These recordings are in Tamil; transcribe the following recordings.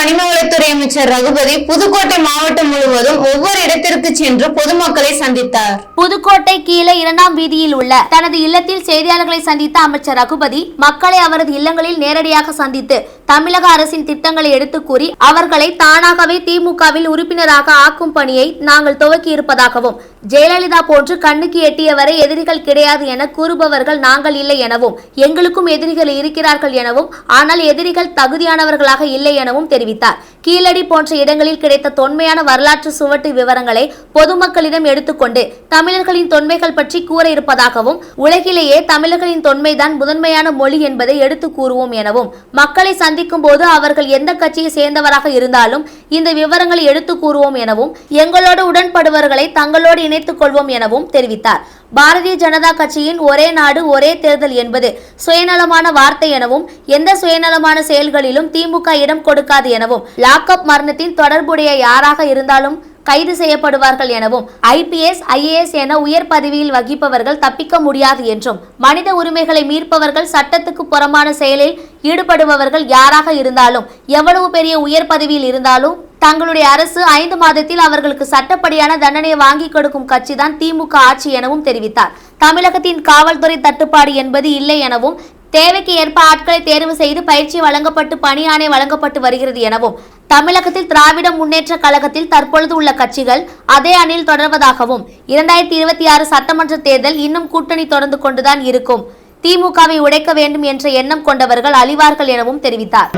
கனிமவளத்துறை அமைச்சர் ரகுபதி புதுக்கோட்டை மாவட்டம் முழுவதும் ஒவ்வொரு இடத்திற்கு சென்று பொதுமக்களை சந்தித்தார். புதுக்கோட்டை கீழே 2ஆம் வீதியில் உள்ள தனது இல்லத்தில் செய்தியாளர்களை சந்தித்த அமைச்சர் ரகுபதி மக்களை அவரது இல்லங்களில் நேரடியாக சந்தித்து தமிழக அரசின் திட்டங்களை எடுத்து கூறி அவர்களை தானாகவே திமுகவில் உறுப்பினராக ஆக்கும் பணியை நாங்கள் துவக்கி இருப்பதாகவும், ஜெயலலிதா போன்று கண்ணுக்கு எட்டியவரை எதிரிகள் கிடையாது என கூறுபவர்கள் நாங்கள் இல்லை எனவும், எங்களுக்கும் எதிரிகள் இருக்கிறார்கள் எனவும், ஆனால் எதிரிகள் தகுதியானவர்களாக இல்லை எனவும் தெரிவித்தார். கீழடி போன்ற இடங்களில் கிடைத்த தொன்மையான வரலாற்று சுவட்டு விவரங்களை பொதுமக்களிடம் எடுத்துக்கொண்டு தமிழர்களின் தொன்மைகள் பற்றி கூற இருப்பதாகவும், உலகிலேயே தமிழர்களின் தொன்மைதான் முதன்மையான மொழி என்பதை எடுத்து கூறுவோம் எனவும், மக்களை சந்திக்கும் போது அவர்கள் எந்த கட்சியை சேர்ந்தவராக இருந்தாலும் இந்த விவரங்களை எடுத்து கூறுவோம் எனவும், எங்களோடு உடன்படுவர்களை தங்களோடு இணைத்துக் கொள்வோம் எனவும் தெரிவித்தார். பாரதிய ஜனதா கட்சியின் ஒரே நாடு ஒரே தேர்தல் என்பது சுயநலமான வார்த்தை எனவும், எந்த சுயநலமான செயல்களிலும் திமுக இடம் கொடுக்காது எனவும், லாக்அப் மரணத்தின் தொடர்புடைய யாராக இருந்தாலும் கைது செய்யப்படுவார்கள் எனவும், IPS IAS என உயர் பதவியில் வகிப்பவர்கள் தப்பிக்க முடியாது என்றும், மனித உரிமைகளை மீட்பவர்கள் சட்டத்துக்கு புறம்பான செயலில் ஈடுபடுபவர்கள் யாராக இருந்தாலும் எவ்வளவு பெரிய உயர் பதவியில் இருந்தாலும் தங்களுடைய அரசு 5 மாதத்தில் அவர்களுக்கு சட்டப்படியான தண்டனையை வாங்கி கொடுக்கும் கட்சிதான் திமுக ஆட்சி எனவும் தெரிவித்தார். தமிழகத்தின் காவல்துறை தட்டுப்பாடு என்பது இல்லை எனவும், தேவைக்கு ஏற்ப ஆட்களை தேர்வு செய்து பயிற்சி வழங்கப்பட்டு பணி ஆணை வழங்கப்பட்டு வருகிறது எனவும், தமிழகத்தில் திராவிட முன்னேற்ற கழகத்தில் தற்பொழுது உள்ள கட்சிகள் அதே அணியில் தொடர்வதாகவும், 2026 சட்டமன்ற தேர்தல் இன்னும் கூட்டணி தொடர்ந்து கொண்டுதான் இருக்கும், திமுகவை உடைக்க வேண்டும் என்ற எண்ணம் கொண்டவர்கள் அழிவார்கள் எனவும் தெரிவித்தார்.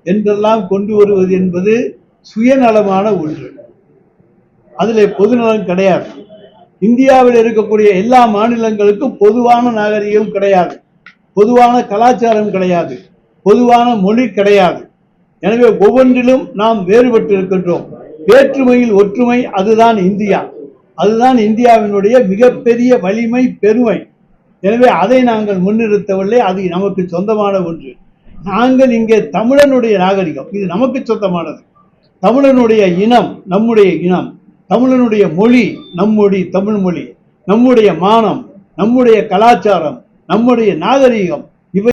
என்றெல்லாம் கொண்டு வருவது என்பது சுயநலமான ஒன்று. அதிலே பொதுநலம் கிடையாது. இந்தியாவில் இருக்கக்கூடிய எல்லா மாநிலங்களுக்கும் பொதுவான நாகரிகம் கிடையாது, பொதுவான கலாச்சாரம் கிடையாது, பொதுவான மொழி கிடையாது. எனவே ஒவ்வொன்றிலும் நாம் வேறுபட்டு இருக்கின்றோம். வேற்றுமையில் ஒற்றுமை, அதுதான் இந்தியா. அதுதான் இந்தியாவினுடைய மிகப்பெரிய வலிமை, பெருமை. எனவே அதை நாங்கள் முன்னிறுத்தவில்லை. அது நமக்கு சொந்தமான ஒன்று. நாங்கள் இங்கே தமிழனுடைய நாகரிகம், இது நமக்கு சொந்தமானது. தமிழனுடைய இனம் நம்முடைய இனம், தமிழனுடைய மொழி தமிழ் மொழி, நம்முடைய மானம், நம்முடைய கலாச்சாரம், நம்முடைய நாகரிகம்,